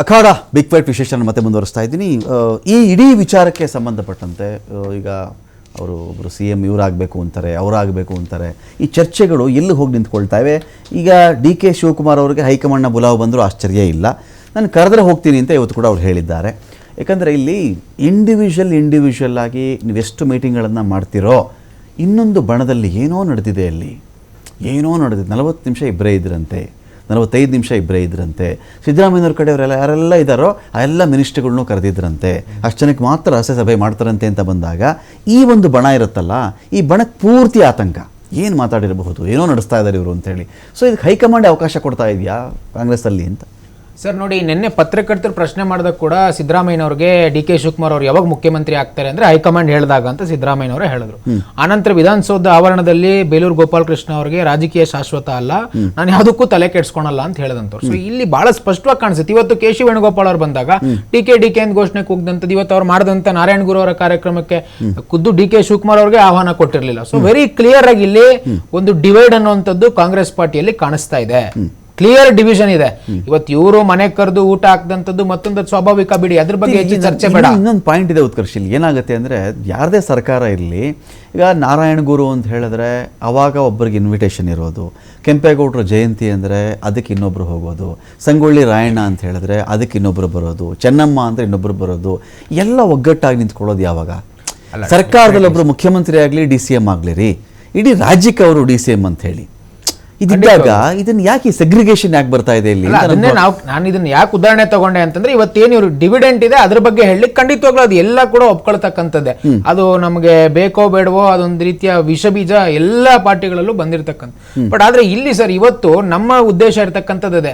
ಅಖಾಡ big fight ವಿಶೇಷನ ಮತ್ತೆ ಮುಂದುವರಿಸ್ತಾ ಇದ್ದೀನಿ. ಈ ಇಡೀ ವಿಚಾರಕ್ಕೆ ಸಂಬಂಧಪಟ್ಟಂತೆ ಈಗ ಅವರು ಒಬ್ಬರು ಸಿ ಎಂ ಇವರಾಗಬೇಕು ಅಂತಾರೆ, ಅವರಾಗಬೇಕು ಅಂತಾರೆ. ಈ ಚರ್ಚೆಗಳು ಎಲ್ಲಿ ಹೋಗಿ ನಿಂತ್ಕೊಳ್ತಾವೆ? ಈಗ ಡಿ ಕೆ ಶಿವಕುಮಾರ್ ಅವರಿಗೆ ಹೈಕಮಾಂಡ್ನ ಬುಲಾವ್ ಬಂದರೂ ಆಶ್ಚರ್ಯ ಇಲ್ಲ. ನಾನು ಕರೆದ್ರೆ ಹೋಗ್ತೀನಿ ಅಂತ ಇವತ್ತು ಕೂಡ ಅವ್ರು ಹೇಳಿದ್ದಾರೆ. ಯಾಕಂದರೆ ಇಲ್ಲಿ ಇಂಡಿವಿಜುವಲ್ ಆಗಿ ನೀವೆಷ್ಟು ಮೀಟಿಂಗ್ಗಳನ್ನು ಮಾಡ್ತಿರೋ, ಇನ್ನೊಂದು ಬಣದಲ್ಲಿ ಏನೋ ನಡೆದಿದೆ, ಅಲ್ಲಿ ಏನೋ ನಡೆದಿದೆ. 40 ನಿಮಿಷ ಇಬ್ಬರೇ ಇದ್ರಂತೆ, 45 ನಿಮಿಷ ಇಬ್ಬರೇ ಇದ್ರಂತೆ. ಸಿದ್ದರಾಮಯ್ಯವ್ರ ಕಡೆಯವರೆಲ್ಲ ಯಾರೆಲ್ಲ ಇದ್ದಾರೋ ಆ ಎಲ್ಲ ಮಿನಿಸ್ಟ್ರುಗಳ್ನೂ ಕರೆದಿದ್ರಂತೆ. ಅಷ್ಟು ಜನಕ್ಕೆ ಮಾತ್ರ ರಹಸ್ಯ ಸಭೆ ಮಾಡ್ತಾರಂತೆ ಅಂತ ಬಂದಾಗ ಈ ಒಂದು ಬಣ ಇರುತ್ತಲ್ಲ, ಈ ಬಣಕ್ಕೆ ಪೂರ್ತಿ ಆತಂಕ. ಏನು ಮಾತಾಡಿರಬಹುದು, ಏನೋ ನಡೆಸ್ತಾ ಇದ್ದಾರೆ ಇವರು ಅಂತೇಳಿ. ಸೊ ಇದಕ್ಕೆ ಹೈಕಮಾಂಡ್ ಅವಕಾಶ ಕೊಡ್ತಾ ಇದೆಯಾ ಕಾಂಗ್ರೆಸ್ಸಲ್ಲಿ ಅಂತ? ಸರ್ ನೋಡಿ, ನಿನ್ನೆ ಪತ್ರಕರ್ತರು ಪ್ರಶ್ನೆ ಮಾಡಿದಾಗ ಕೂಡ ಸಿದ್ದರಾಮಯ್ಯನವ್ರಿಗೆ ಡಿ ಕೆ ಶಿವಕುಮಾರ್ ಅವರು ಯಾವಾಗ ಮುಖ್ಯಮಂತ್ರಿ ಆಗ್ತಾರೆ ಅಂದ್ರೆ ಹೈಕಮಾಂಡ್ ಹೇಳಿದಾಗ ಅಂತ ಸಿದ್ದರಾಮಯ್ಯನವರೇ ಹೇಳಿದ್ರು. ಆನಂತರ ವಿಧಾನಸೌಧ ಆವರಣದಲ್ಲಿ ಬೇಲೂರು ಗೋಪಾಲಕೃಷ್ಣ ಅವರಿಗೆ ರಾಜಕೀಯ ಶಾಶ್ವತ ಅಲ್ಲ, ನಾನು ಯಾವುದಕ್ಕೂ ತಲೆ ಕೆಡ್ಸ್ಕೊಳಲ್ಲ ಅಂತ ಹೇಳಿದಂತವ್ರು. ಸೊ ಇಲ್ಲಿ ಬಹಳ ಸ್ಪಷ್ಟವಾಗಿ ಕಾಣಿಸುತ್ತೆ. ಇವತ್ತು ಕೆ ಸಿ ವೇಣುಗೋಪಾಲ್ ಅವರು ಬಂದಾಗ ಡಿ ಕೆ ಅಂತ ಘೋಷಣೆ ಕೂಗ್ದಂಥದ್ದು, ಇವತ್ತು ಅವ್ರು ಮಾಡಿದಂತ ನಾರಾಯಣ ಗುರು ಅವರ ಕಾರ್ಯಕ್ರಮಕ್ಕೆ ಖುದ್ದು ಡಿ ಕೆ ಶಿವಕುಮಾರ್ ಅವರಿಗೆ ಆಹ್ವಾನ ಕೊಟ್ಟಿರಲಿಲ್ಲ. ಸೊ ವೆರಿ ಕ್ಲಿಯರ್ ಆಗಿ ಇಲ್ಲಿ ಒಂದು ಡಿವೈಡ್ ಅನ್ನುವಂಥದ್ದು ಕಾಂಗ್ರೆಸ್ ಪಾರ್ಟಿಯಲ್ಲಿ ಕಾಣಿಸ್ತಾ ಇದೆ. ಕ್ಲಿಯರ್ ಡಿವಿಷನ್ ಇದೆ. ಇವತ್ತು ಇವರು ಮನೆ ಕರೆದು ಊಟ ಹಾಕ್ದಂಥದ್ದು ಮತ್ತೊಂದು ಸ್ವಾಭಾವಿಕ, ಬಿಡಿ, ಅದ್ರ ಬಗ್ಗೆ ಹೆಚ್ಚು ಚರ್ಚೆ ಬೇಡ. ಇನ್ನೊಂದು ಪಾಯಿಂಟ್ ಇದೆ ಉತ್ಕರ್ಷ್, ಇಲ್ಲಿ ಏನಾಗುತ್ತೆ ಅಂದರೆ ಯಾರದೇ ಸರ್ಕಾರ ಇರಲಿ, ಈಗ ನಾರಾಯಣ ಗುರು ಅಂತ ಹೇಳಿದ್ರೆ ಅವಾಗ ಒಬ್ಬರಿಗೆ ಇನ್ವಿಟೇಷನ್ ಇರೋದು, ಕೆಂಪೇಗೌಡರ ಜಯಂತಿ ಅಂದರೆ ಅದಕ್ಕೆ ಇನ್ನೊಬ್ರು ಹೋಗೋದು, ಸಂಗೊಳ್ಳಿ ರಾಯಣ್ಣ ಅಂತ ಹೇಳಿದ್ರೆ ಅದಕ್ಕೆ ಇನ್ನೊಬ್ರು ಬರೋದು, ಚೆನ್ನಮ್ಮ ಅಂದರೆ ಇನ್ನೊಬ್ರು ಬರೋದು, ಎಲ್ಲ ಒಗ್ಗಟ್ಟಾಗಿ ನಿಂತ್ಕೊಳ್ಳೋದು ಯಾವಾಗ? ಸರ್ಕಾರದಲ್ಲಿ ಒಬ್ಬರು ಮುಖ್ಯಮಂತ್ರಿ ಆಗಲಿ, ಡಿ ಸಿ ಎಂ ಆಗಲಿ ರೀ, ಇಡೀ ರಾಜ್ಯಕ್ಕೆ ಅವರು ಡಿ ಸಿ ಎಂ ಅಂತ ಹೇಳಿ ಇದಿದ್ದಾಗ ಇದನ್ನ ಯಾಕೆ ಸೆಗ್ರಿಗೇಷನ್ ಯಾಕೆ ಬರ್ತಾ ಇದೆ ಇಲ್ಲಿ? ನಾನು ಇದನ್ನ ಯಾಕೆ ಉದಾಹರಣೆ ತಗೊಂಡೆ ಅಂತಂದ್ರೆ, ಇವತ್ತೇನು ಇವರು ಡಿವಿಡೆಂಟ್ ಇದೆ ಅದ್ರ ಬಗ್ಗೆ ಹೇಳಿ ಖಂಡಿತವಾಗ್ಲೂ ಅದು ಎಲ್ಲ ಕೂಡ ಒಪ್ಕೊಳ್ತಕ್ಕಂಥದ್ದೇ. ಅದು ನಮಗೆ ಬೇಕೋ ಬೇಡವೋ ಅದೊಂದು ರೀತಿಯ ವಿಷ ಬೀಜ ಎಲ್ಲಾ ಪಾರ್ಟಿಗಳಲ್ಲೂ ಬಂದಿರತಕ್ಕಂಥ. ಬಟ್ ಆದ್ರೆ ಇಲ್ಲಿ ಸರ್ ಇವತ್ತು ನಮ್ಮ ಉದ್ದೇಶ ಇರತಕ್ಕಂಥದ್ದೇ,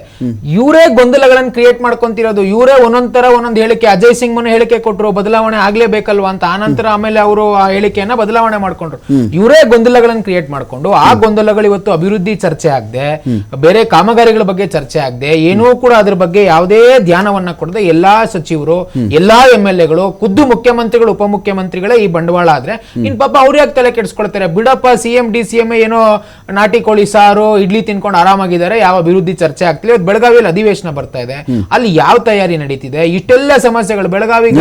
ಇವರೇ ಗೊಂದಲಗಳನ್ನು ಕ್ರಿಯೇಟ್ ಮಾಡ್ಕೊಂತಿರೋದು. ಇವರೇ ಒಂದೊಂದು ಹೇಳಿಕೆ, ಅಜಯ್ ಸಿಂಗ್ ಮನೆ ಹೇಳಿಕೆ ಕೊಟ್ಟರು, ಬದಲಾವಣೆ ಆಗ್ಲೇಬೇಕಲ್ವಾ ಅಂತ. ಆನಂತರ ಆಮೇಲೆ ಅವರು ಆ ಹೇಳಿಕೆಯನ್ನ ಬದಲಾವಣೆ ಮಾಡ್ಕೊಂಡ್ರು. ಇವರೇ ಗೊಂದಲಗಳನ್ನು ಕ್ರಿಯೇಟ್ ಮಾಡ್ಕೊಂಡು ಆ ಗೊಂದಲಗಳು ಇವತ್ತು ಅಭಿವೃದ್ಧಿ ಚರ್ಚೆ ಆಗದೆ, ಬೇರೆ ಕಾಮಗಾರಿಗಳ ಬಗ್ಗೆ ಚರ್ಚೆ ಆಗದೆ, ಏನೂ ಕೂಡ ಅದ್ರ ಬಗ್ಗೆ ಯಾವುದೇ ಧ್ಯಾನವನ್ನ ಕೊಡದೆ ಎಲ್ಲಾ ಸಚಿವರು, ಎಲ್ಲಾ MLA ಗಳು, ಖುದ್ದು ಮುಖ್ಯಮಂತ್ರಿಗಳು, ಉಪಮುಖ್ಯಮಂತ್ರಿಗಳೇ ಈ ಬಂಡವಾಳ ಆದ್ರೆ ಇನ್ ಪಾಪ ಅವ್ರು ಯಾಕೆ ತಲೆ ಕೆಡಿಸ್ಕೊಳ್ತಾರೆ? ಬಿಡಪ್ಪ, CM DCM ಏನೋ ನಾಟಿ ಕೋಳಿ ಸಾರು ಇಡ್ಲಿ ತಿನ್ಕೊಂಡು ಆರಾಮಾಗಿದ್ದಾರೆ, ಯಾವ ಅಭಿವೃದ್ಧಿ ಚರ್ಚೆ ಆಗ್ತಿಲ್ಲ. ಇವತ್ತು ಬೆಳಗಾವಿಯಲ್ಲಿ ಅಧಿವೇಶನ ಬರ್ತಾ ಇದೆ, ಅಲ್ಲಿ ಯಾವ ತಯಾರಿ ನಡೀತಿದೆ, ಇಷ್ಟೆಲ್ಲ ಸಮಸ್ಯೆಗಳು ಬೆಳಗಾವಿ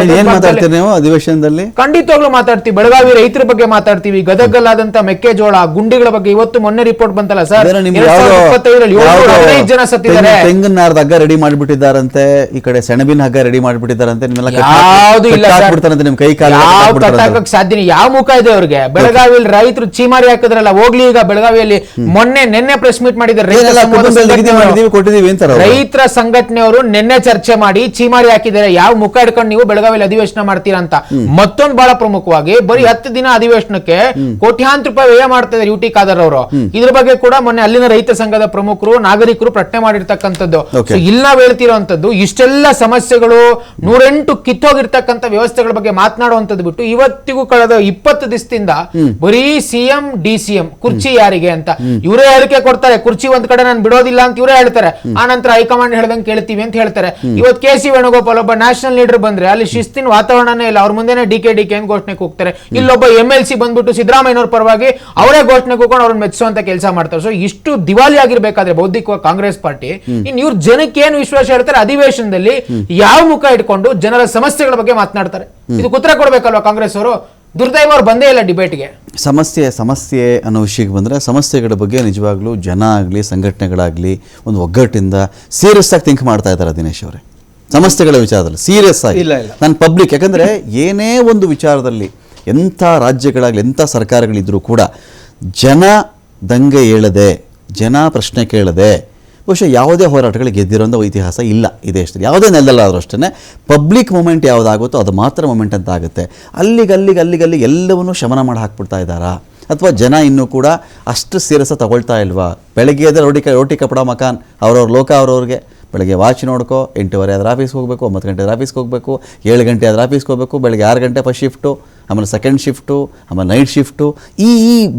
ಅಧಿವೇಶನದಲ್ಲಿ ಖಂಡಿತವಾಗ್ಲೂ ಮಾತಾಡ್ತೀವಿ. ಬೆಳಗಾವಿ ರೈತರ ಬಗ್ಗೆ ಮಾತಾಡ್ತೀವಿ, ಗದಗಲ್ಲಾದಂತ ಮೆಕ್ಕೆಜೋಳ ಗುಂಡಿಗಳ ಬಗ್ಗೆ ಇವತ್ತು ಮೊನ್ನೆ ರಿಪೋರ್ಟ್ ಬಂತಲ್ಲ ಸರ್, ತೆಂಗಿನ ನಾರದ ಹಗ್ಗ ರೆಡಿ ಮಾಡಿಬಿಟ್ಟಿದ್ದಾರಂತೆ, ಈ ಕಡೆ ಸೆಣಬಿನ ಹಗ್ಗ ರೆಡಿ ಮಾಡಿಬಿಟ್ಟಿದ್ದಾರಂತೆ, ನಿಮ್ ಕೈ ಕಾಲ ಸಾಧ್ಯ. ಯಾವ ಮುಖ ಇದೆ ಅವ್ರಿಗೆ? ಬೆಳಗಾವಿಯಲ್ಲಿ ರೈತರು ಚೀಮಾರಿ ಹಾಕಿದ್ರಲ್ಲ, ಹೋಗ್ಲಿ. ಈಗ ಬೆಳಗಾವಿಯಲ್ಲಿ ನಿನ್ನೆ ಪ್ರೆಸ್ ಮೀಟ್ ಮಾಡಿದ್ದಾರೆ ರೈತರ ಸಂಘಟನೆಯವರು, ನಿನ್ನೆ ಚರ್ಚೆ ಮಾಡಿ ಚೀಮಾರಿ ಹಾಕಿದ್ದಾರೆ. ಯಾವ ಮುಖ ಇಟ್ಕೊಂಡು ನೀವು ಬೆಳಗಾವಿಯಲ್ಲಿ ಅಧಿವೇಶನ ಮಾಡ್ತೀರಾ ಅಂತ. ಮತ್ತೊಂದು ಬಹಳ ಪ್ರಮುಖವಾಗಿ, ಬರೀ 10 ದಿನ ಅಧಿವೇಶನಕ್ಕೆ ಕೋಟ್ಯಾಂತರ ರೂಪಾಯಿ ವ್ಯಯ ಮಾಡ್ತಾ ಇದ್ದಾರೆ UT ಖಾದರ್ ಅವರು. ಇದ್ರ ಬಗ್ಗೆ ಕೂಡ ಮೊನ್ನೆ ಅಲ್ಲಿನ ರೈತ ಸಂಘದ ಪ್ರಮುಖರು, ನಾಗರಿಕರು ಪ್ರಶ್ನೆ ಮಾಡಿರ್ತಕ್ಕಂಥದ್ದು. ಇಲ್ಲಿ ನಾವು ಹೇಳ್ತಿರೋಂಥದ್ದು ಇಷ್ಟೆಲ್ಲ ಸಮಸ್ಯೆಗಳು, 108 ಕಿತ್ತೋಗಿರ್ತಕ್ಕಂಥ ವ್ಯವಸ್ಥೆಗಳ ಬಗ್ಗೆ ಮಾತನಾಡುವಂಥದ್ದು ಬಿಟ್ಟು ಇವತ್ತಿಗೂ ಕಳೆದ 20 ದಿವಸದಿಂದ ಬರೀ CM DCM ಕುರ್ಚಿ ಯಾರಿಗೆ ಅಂತ ಇವರೇ ಹೇಳಿಕೆ ಕೊಡ್ತಾರೆ. ಕುರ್ಚಿ ಒಂದ್ ಕಡೆ ನಾನು ಬಿಡೋದಿಲ್ಲ ಅಂತ ಇವರೇ ಹೇಳ್ತಾರೆ. ಆ ನಂತರ ಹೈಕಮಾಂಡ್ ಹೇಳ್ದಂಗೆ ಕೇಳ್ತೀವಿ ಅಂತ ಹೇಳ್ತಾರೆ. ಇವತ್ತು KC ವೇಣುಗೋಪಾಲ್ ಒಬ್ಬ ನ್ಯಾಷನಲ್ ಲೀಡರ್ ಬಂದ್ರೆ ಅಲ್ಲಿ ಶಿಸ್ತಿನ ವಾತಾವರಣನೇ ಇಲ್ಲ. ಅವ್ರ ಮುಂದೆನೆ ಡಿ ಕೆ ಅಂತ ಘೋಷಣೆ ಕೂಗ್ತಾರೆ. ಇಲ್ಲೊಬ್ಬ MLC ಬಂದ್ಬಿಟ್ಟು ಸಿದ್ದರಾಮಯ್ಯನವ್ರ ಪರವಾಗಿ ಅವರೇ ಘೋಷಣೆ ಕೂಗ್ಕೊಂಡು ಅವ್ರನ್ನ ಮೆಚ್ಚುವಂತ ಕೆಲಸ ಮಾಡ್ತಾರೆ. ಸೊ ಇಷ್ಟು ದಿವಾಲಿ ಆಗಿರ್ಬೇಕಾದ್ರೆ ಬೌದ್ಧಿಕ ಕಾಂಗ್ರೆಸ್ ಪಾರ್ಟಿ, ಇನ್ ಇವ್ರ ಜನಕ್ಕೆ ಏನು ವಿಶ್ವಾಸ ಇರ್ತಾರೆ? ಅಧಿವೇಶನದಲ್ಲಿ ಯಾವ ಮುಖ ಇಟ್ಕೊಂಡು ಜನರ ಸಮಸ್ಯೆಗಳ ಬಗ್ಗೆ ಮಾತನಾಡ್ತಾರೆ? ಇದು ಉತ್ತರ ಕೊಡ್ಬೇಕಲ್ವಾ ಕಾಂಗ್ರೆಸ್ ಅವರು? ದುರ್ದೈವ ಅವ್ರು ಬಂದೇ ಇಲ್ಲ ಡಿಬೇಟ್ಗೆ. ಸಮಸ್ಯೆ ಅನ್ನೋ ವಿಷಯಕ್ಕೆ ಬಂದರೆ, ಸಮಸ್ಯೆಗಳ ಬಗ್ಗೆ ನಿಜವಾಗ್ಲೂ ಜನ ಆಗಲಿ ಸಂಘಟನೆಗಳಾಗಲಿ ಒಂದು ಒಗ್ಗಟ್ಟಿಂದ ಸೀರಿಯಸ್ ಆಗಿ ಥಿಂಕ್ ಮಾಡ್ತಾ ಇದ್ದಾರೆ ದಿನೇಶ್ ಅವರೇ. ಸಮಸ್ಯೆಗಳ ವಿಚಾರದಲ್ಲಿ ಸೀರಿಯಸ್ ಆಗಿ ನಾನು ಪಬ್ಲಿಕ್, ಯಾಕಂದರೆ ಏನೇ ಒಂದು ವಿಚಾರದಲ್ಲಿ ಎಂಥ ರಾಜ್ಯಗಳಾಗಲಿ ಎಂಥ ಸರ್ಕಾರಗಳಿದ್ರೂ ಕೂಡ ಜನ ದಂಗೆ ಏಳದೆ, ಜನ ಪ್ರಶ್ನೆ ಕೇಳದೆ ಬಹುಶಃ ಯಾವುದೇ ಹೋರಾಟಗಳು ಗೆದ್ದಿರೋಂಥ ಇತಿಹಾಸ ಇಲ್ಲ ಈ ದೇಶದಲ್ಲಿ. ಯಾವುದೇ ನೆಲದಲ್ಲಾದರೂ ಅಷ್ಟೇ ಪಬ್ಲಿಕ್ ಮೂಮೆಂಟ್ ಯಾವುದಾಗುತ್ತೋ ಅದು ಮಾತ್ರ ಮೂಮೆಂಟ್ ಅಂತ ಆಗುತ್ತೆ. ಅಲ್ಲಿಗೆ ಎಲ್ಲವನ್ನೂ ಶಮನ ಮಾಡಿ ಹಾಕ್ಬಿಡ್ತಾ ಇದ್ದಾರಾ? ಅಥವಾ ಜನ ಇನ್ನೂ ಕೂಡ ಅಷ್ಟು ಸೀರಿಯಸ್ ತಗೊಳ್ತಾ ಇಲ್ವಾ? ಬೆಳಗ್ಗೆ ಎದ್ರೆ ರೋಟಿ ಕಪಡ ಮಕಾನ್, ಅವ್ರವ್ರ ಲೋಕ ಅವ್ರವ್ರಿಗೆ. ಬೆಳಗ್ಗೆ ವಾಚ್ ನೋಡ್ಕೋ, 8:15 ಆದ್ರೆ ಆಫೀಸ್ಗೆ ಹೋಗಬೇಕು, 9 ಗಂಟೆ ಆಫೀಸ್ಗೆ ಹೋಗಬೇಕು, 7 ಗಂಟೆ ಆದ್ರೆ ಆಫೀಸ್ಗೆ ಹೋಗಬೇಕು, ಬೆಳಗ್ಗೆ 6 ಗಂಟೆ ಫಸ್ಟ್ ಶಿಫ್ಟು, ಆಮೇಲೆ ಸೆಕೆಂಡ್ ಶಿಫ್ಟು, ಆಮೇಲೆ ನೈಟ್ ಶಿಫ್ಟು. ಈ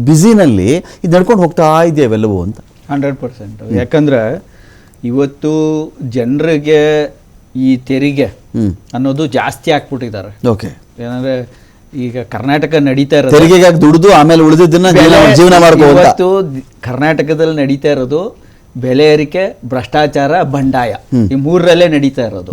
ಬ್ಯುಸಿನಲ್ಲಿ ಇದು ನಡ್ಕೊಂಡು ಹೋಗ್ತಾ ಇದೆಯವೆಲ್ಲವೂ ಅಂತ. 100%. ಯಾಕಂದ್ರೆ ಇವತ್ತು ಜನರಿಗೆ ಈ ತೆರಿಗೆ ಅನ್ನೋದು ಜಾಸ್ತಿ ಹಾಕ್ಬಿಟ್ಟಿದ್ದಾರೆ. ಓಕೆ, ಏನಂದ್ರೆ ಈಗ ಕರ್ನಾಟಕ ನಡೀತಾ ಇರೋದು ತೆರಿಗೆಗಾಗಿ ದುಡಿದು ಆಮೇಲೆ ಉಳಿದಿದ್ದನ್ನ ಜೀವನ ಮಾಡ್ಬೋದು. ಇವತ್ತು ಕರ್ನಾಟಕದಲ್ಲಿ ನಡೀತಾ ಇರೋದು ಬೆಲೆ ಏರಿಕೆ, ಭ್ರಷ್ಟಾಚಾರ, ಬಂಡಾಯ, ಈ ಮೂರರಲ್ಲೇ ನಡೀತಾ ಇರೋದು.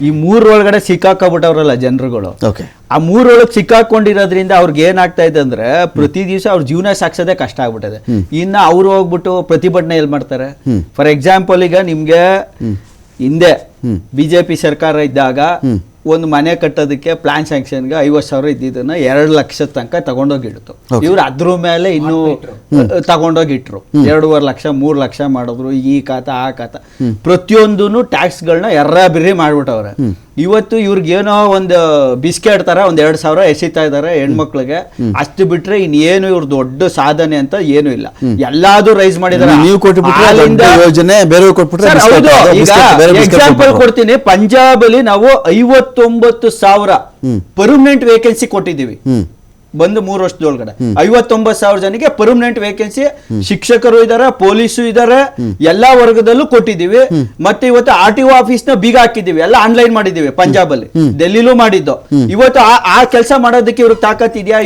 ಈ ಮೂರೊಳಗಡೆ ಸಿಕ್ಕಾಕೊಂಡ್ಬಿಟ್ಟವ್ರಲ್ಲ ಜನರುಗಳು. ಓಕೆ. ಆ ಮೂರೊಳಗೆ ಸಿಕ್ಕಾಕೊಂಡಿರೋದ್ರಿಂದ ಅವ್ರಿಗೆ ಏನಾಗ್ತಾ ಇದೆ ಅಂದ್ರೆ ಪ್ರತಿ ದಿವಸ ಅವ್ರ ಜೀವನ ಸಾಗಿಸೋದೇ ಕಷ್ಟ ಆಗ್ಬಿಟ್ಟಿದೆ. ಇನ್ನ ಅವ್ರು ಹೋಗ್ಬಿಟ್ಟು ಪ್ರತಿಭಟನೆ ಎಲ್ಲಿ ಮಾಡ್ತಾರೆ? ಫಾರ್ ಎಕ್ಸಾಂಪಲ್, ಈಗ ನಿಮ್ಗೆ ಹಿಂದೆ ಬಿಜೆಪಿ ಸರ್ಕಾರ ಇದ್ದಾಗ ಒಂದು ಮನೆ ಕಟ್ಟೋದಕ್ಕೆ ಪ್ಲಾನ್ ಸ್ಯಾಂಕ್ಷನ್ಗೆ 50,000 ಇದ್ದಿದ್ದನ್ನ 2 ಲಕ್ಷ ತನಕ ತಗೊಂಡೋಗಿಡ್ತು. ಇವ್ರು ಅದ್ರ ಮೇಲೆ ಇನ್ನೂ ತಗೊಂಡೋಗಿಟ್ರು 2.5 ಲಕ್ಷ 3 ಲಕ್ಷ ಮಾಡಿದ್ರು. ಈ ಖಾತ ಆ ಖಾತ ಪ್ರತಿಯೊಂದೂ ಟ್ಯಾಕ್ಸ್ಗಳನ್ನ ಎರ್ರಾಬಿರಿ ಮಾಡ್ಬಿಟ್ಟವ್ರೆ. ಇವತ್ತು ಇವ್ರಿಗೇನೋ ಒಂದು ಬಿಸ್ಕೆಟ್ ತರ 2,000 ಎಸಿತಾ ಇದಾರೆ ಹೆಣ್ಮಕ್ಳಿಗೆ. ಅಷ್ಟು ಬಿಟ್ರೆ ಇನ್ನೇನು ಇವ್ರ ದೊಡ್ಡ ಸಾಧನೆ ಅಂತ ಏನು ಇಲ್ಲ. ಎಲ್ಲಾದ್ರು ರೈಸ್ ಮಾಡಿದಾರೆ. ಎಕ್ಸಾಂಪಲ್ ಕೊಡ್ತೀನಿ. ಪಂಜಾಬ್ ಅಲ್ಲಿ ನಾವು 59,000 ಪರ್ಮನೆಂಟ್ ವೇಕೆನ್ಸಿ ಕೊಟ್ಟಿದ್ದೀವಿ. ಬಂದು 3 ವರ್ಷದೊಳಗಡೆ 59,000 ಜನಕ್ಕೆ ಪರ್ಮನೆಂಟ್ ವೇಕೆನ್ಸಿ. ಶಿಕ್ಷಕರು ಇದಾರೆ, ಪೊಲೀಸು ಇದಾರೆ, ಎಲ್ಲಾ ವರ್ಗದಲ್ಲೂ ಕೊಟ್ಟಿದ್ದೀವಿ. ಮತ್ತೆ ಇವತ್ತು RTO ಆಫೀಸ್ ನ ಬೀಗ ಹಾಕಿದೀವಿ, ಎಲ್ಲ ಆನ್ಲೈನ್ ಮಾಡಿದೀವಿ ಪಂಜಾಬ್ ಅಲ್ಲಿ, ಡೆಲ್ಲಿಲೂ ಮಾಡಿದ್ದು. ಇವತ್ತು ಆ ಕೆಲಸ ಮಾಡೋದಕ್ಕೆ ಇವ್ರಿಗೆ ತಾಕತ್ ಇದೆಯಾ?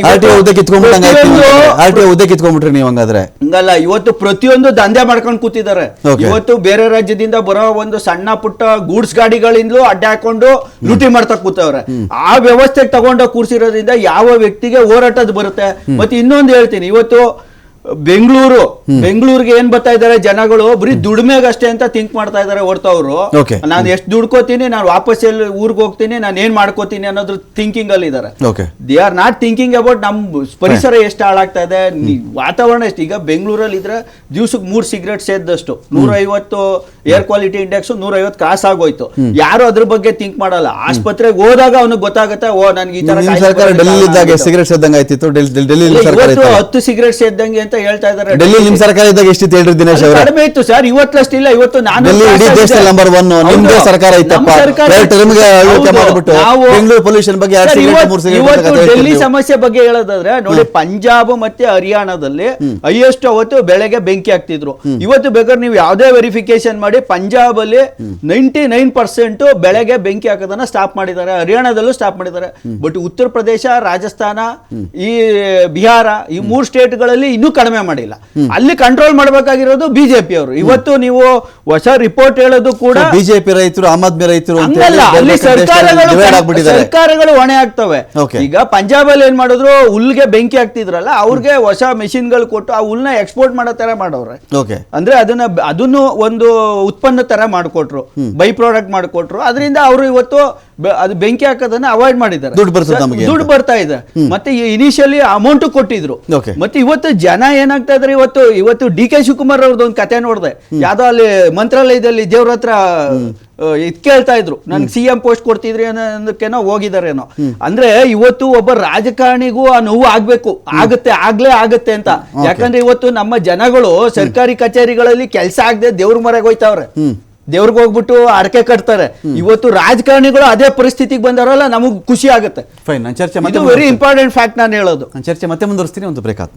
ಹಂಗಲ್ಲ, ಇವತ್ತು ಪ್ರತಿಯೊಂದು ದಂಧೆ ಮಾಡ್ಕೊಂಡು ಕೂತಿದ್ದಾರೆ. ಇವತ್ತು ಬೇರೆ ರಾಜ್ಯದಿಂದ ಬರೋ ಒಂದು ಸಣ್ಣ ಪುಟ್ಟ ಗೂಡ್ಸ್ ಗಾಡಿಗಳಿಂದಲೂ ಅಡ್ಡ ಹಾಕೊಂಡು ಲೂಟಿ ಮಾಡ್ತಾ ಕೂತವ್ರೆ. ಆ ವ್ಯವಸ್ಥೆಗೆ ತಗೊಂಡೋಗಿ ಕೂರ್ಸಿರೋದ್ರಿಂದ ಯಾವ ವ್ಯಕ್ತಿಗೆ ಹೋರಾಟದ ಬರುತ್ತೆ. ಮತ್ತೆ ಇನ್ನೊಂದು ಹೇಳ್ತೀನಿ, ಇವತ್ತು ಬೆಂಗಳೂರಿಗೆ ಏನ್ ಬರ್ತಾ ಇದಾರೆ ಜನಗಳು, ಬರೀ ದುಡಿಮೆಗಷ್ಟೇ ಅಂತ ಥಿಂಕ್ ಮಾಡ್ತಾ ಇದಾರೆ ಹೊರತು ಅವರು ನಾನು ಎಷ್ಟು ದುಡ್ಕೋತೀನಿ, ನಾನು ವಾಪಸ್ ಎಲ್ಲಿ ಊರ್ಗ್ ಹೋಗ್ತೀನಿ, ನಾನು ಏನ್ ಮಾಡ್ಕೋತೀನಿ ಅನ್ನೋದ್ರ ಥಿಂಕಿಂಗ್ ಅಲ್ಲಿ ಇದಾರೆ. They are not thinking about ನಮ್ ಪರಿಸರ ಎಷ್ಟು ಹಾಳಾಗ್ತಾ ಇದೆ, ವಾತಾವರಣ ಎಷ್ಟು. ಈಗ ಬೆಂಗಳೂರಲ್ಲಿ ಇದ್ರೆ ದಿವ್ಸಕ್ಕೆ 3 ಸಿಗರೇಟ್ ಸೇದ್ದಷ್ಟು 150 ಏರ್ ಕ್ವಾಲಿಟಿ ಇಂಡೆಕ್ಸ್ 150 ಕ್ರಾಸ್ ಆಗೋಯ್ತು. ಯಾರು ಅದ್ರ ಬಗ್ಗೆ ಥಿಂಕ್ ಮಾಡಲ್ಲ. ಆಸ್ಪತ್ರೆಗೆ ಹೋದಾಗ ಅವನಿಗೆ ಗೊತ್ತಾಗುತ್ತೆ, ಓ ನನ್ಗೆ ಈ ತರ 10 ಸಿಗರೇಟ್ ಸೇದ್ದಂಗೆ ಅಂತ ಹೇಳ್ತಾ ಇದ್ದಾರೆ. ಡೆಲ್ಲಿ ನಿಮ್ ಸರ್ಕಾರ ಇದ್ದಾಗ ಎಷ್ಟಿತ್ತು ಹೇಳ್ರಿ ದಿನೇಶ್ ಅವರೇ? ಕಡಿಮೆ ಇತ್ತು ಸರ್, ಇವತ್ತಷ್ಟು ಇಲ್ಲ. ಇವತ್ತು ನಾನು ನಂಬರ್ 1 ನಿಮ್ದೇ ಸರ್ಕಾರ ಇತ್ತಪ್ಪ. ಡೆಲ್ಲಿ ಸಮಸ್ಯೆ ಬಗ್ಗೆ ಹೇಳೋದಾದ್ರೆ ನೋಡಿ, ಪಂಜಾಬ್ ಮತ್ತೆ ಹರಿಯಾಣದಲ್ಲಿ ಹೈಯೆಸ್ಟ್ ಅವತ್ತು ಬೆಳೆಗೆ ಬೆಂಕಿ ಹಾಕ್ತಿದ್ರು. ಇವತ್ತು ಬೇಕಾದ್ರೆ ನೀವು ಯಾವ್ದೇ ವೆರಿಫಿಕೇಶನ್ ಮಾಡಿ, ಪಂಜಾಬ್ ಅಲ್ಲಿ 99% ಬೆಳೆಗೆ ಬೆಂಕಿ ಹಾಕೋದನ್ನ ಸ್ಟಾಪ್ ಮಾಡಿದ್ದಾರೆ, ಹರಿಯಾಣದಲ್ಲೂ ಸ್ಟಾಪ್ ಮಾಡಿದ್ದಾರೆ. ಬಟ್ ಉತ್ತರ ಪ್ರದೇಶ, ರಾಜಸ್ಥಾನ, ಈ ಬಿಹಾರ, ಈ 3 ಸ್ಟೇಟ್ಗಳಲ್ಲಿ ಇನ್ನೂ ಕಡಿಮೆ ಮಾಡಿಲ್ಲ. ಅಲ್ಲಿ ಕಂಟ್ರೋಲ್ ಮಾಡಬೇಕಾಗಿರೋದು ಬಿಜೆಪಿ ಅವರು. ಇವತ್ತು ನೀವು ಹೊಸ ರಿಪೋರ್ಟ್ ಹೇಳೋದು ಕೂಡ ಬಿಜೆಪಿ ರೈತರು, ಆಮ್ ಆದ್ಮಿ ರೈತರು ಅಲ್ಲಿ ಸರ್ಕಾರಗಳು ಹೊಣೆ ಆಗ್ತವೆ. ಈಗ ಪಂಜಾಬ್ ಅಲ್ಲಿ ಏನ್ ಮಾಡಿದ್ರು, ಹುಲ್ಗೆ ಬೆಂಕಿ ಹಾಕ್ತಿದ್ರಲ್ಲ, ಅವ್ರಿಗೆ ಹೊಸ ಮೆಷಿನ್ ಗಳು ಕೊಟ್ಟು ಆ ಹುಲ್ನ ಎಕ್ಸ್ಪೋರ್ಟ್ ಮಾಡೋ ತರ ಮಾಡವ್ರೆ. ಅಂದ್ರೆ ಅದನ್ನು ಒಂದು ಉತ್ಪನ್ನ ತರ ಮಾಡ್ಕೊಟ್ರು, ಬೈ ಪ್ರಾಡಕ್ಟ್ ಮಾಡ್ಕೊಟ್ರು. ಅದರಿಂದ ಅವರು ಇವತ್ತು ಅದು ಬೆಂಕಿ ಹಾಕೋದನ್ನ ಅವಾಯ್ಡ್ ಮಾಡಿದ್ದಾರೆ. ದುಡ್ಡು ಬರ್ತಾ ಇದೆ. ಮತ್ತೆ ಇನಿಷಿಯಲಿ ಅಮೌಂಟ್ ಕೊಟ್ಟಿದ್ರು. ಮತ್ತೆ ಇವತ್ತು ಜನ ಏನಾಗ್ತಾ ಇದಾರೆ, ಇವತ್ತು DK ಶಿವಕುಮಾರ್ ಅವ್ರದ್ದು ಒಂದು ಕತೆ ನೋಡಿದೆ. ಯಾವ್ದೋ ಅಲ್ಲಿ ಮಂತ್ರಾಲಯದಲ್ಲಿ ದೇವ್ರ ಹತ್ರ ಇದ್ ಕೇಳ್ತಾ ಇದ್ರು, ನನ್ಗೆ CM ಪೋಸ್ಟ್ ಕೊಡ್ತಿದ್ರಿ ಅನ್ನೋದಕ್ಕೇನೋ ಹೋಗಿದಾರೇನೋ. ಅಂದ್ರೆ ಇವತ್ತು ಒಬ್ಬ ರಾಜಕಾರಣಿಗೂ ಆ ನೋವು ಆಗ್ಬೇಕು, ಆಗ್ಲೇ ಆಗತ್ತೆ ಅಂತ. ಯಾಕಂದ್ರೆ ಇವತ್ತು ನಮ್ಮ ಜನಗಳು ಸರ್ಕಾರಿ ಕಚೇರಿಗಳಲ್ಲಿ ಕೆಲಸ ಆಗದೆ ದೇವ್ರ ಮರೆಗೆ ಹೋಯ್ತಾವ್ರೆ. ದೇವ್ರಿಗೆ ಹೋಗ್ಬಿಟ್ಟು ಅಡಕೆ ಕಟ್ತಾರೆ. ಇವತ್ತು ರಾಜಕಾರಣಿಗಳು ಅದೇ ಪರಿಸ್ಥಿತಿಗೆ ಬಂದವರಲ್ಲ, ನಮಗ್ ಖುಷಿ ಆಗುತ್ತೆ. ಫೈನ್, ಚರ್ಚೆ ವೆರಿ ಇಂಪಾರ್ಟೆಂಟ್ ಫ್ಯಾಕ್ಟ್ ನಾನು ಹೇಳೋದು. ಚರ್ಚೆ ಮತ್ತೆ ಮುಂದುವರಿಸ್ತೀನಿ, ಒಂದು ಬ್ರೇಕ್.